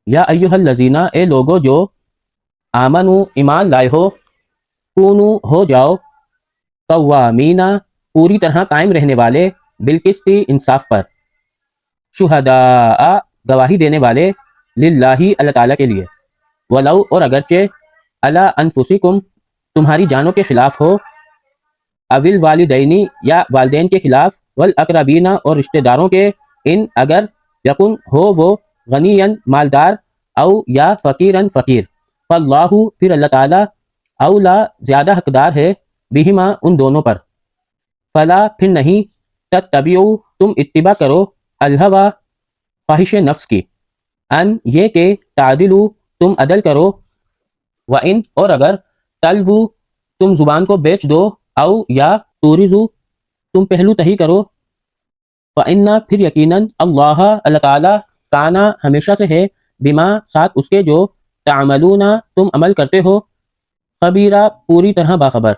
یا ایھا الذین، اے لوگو جو آمنو ایمان لائے ہو، کونو ہو جاؤ، قوامین پوری طرح قائم رہنے والے، بالقسط انصاف پر، شہداء گواہی دینے والے، للہ اللہ تعالیٰ کے لیے، ولو اور اگرچہ، علی انفسکم تمہاری جانوں کے خلاف ہو، اول والدینی یا والدین کے خلاف، والاقربین اور رشتہ داروں کے، ان اگر یکن ہو وہ غنیًا مالدار، او یا فقیرًا فقیر، فاللہ پھر اللہ تعالیٰ، اولا زیادہ حقدار ہے، بہما ان دونوں پر، فلا پھر نہیں، تتبعوا تم اتباع کرو، الہوی خواہش نفس کی، ان یہ کہ تعدلوا تم عدل کرو، وَإِن اور اگر تلووا تم زبان کو بیچ دو، او یا تورزو تم پہلو تہی کرو، فَإِنَّ پھر یقیناً اللہ اللہ تعالیٰ کانا ہمیشہ سے ہے، بما ساتھ اس کے جو تعملون تم عمل کرتے ہو، خبیرہ پوری طرح باخبر۔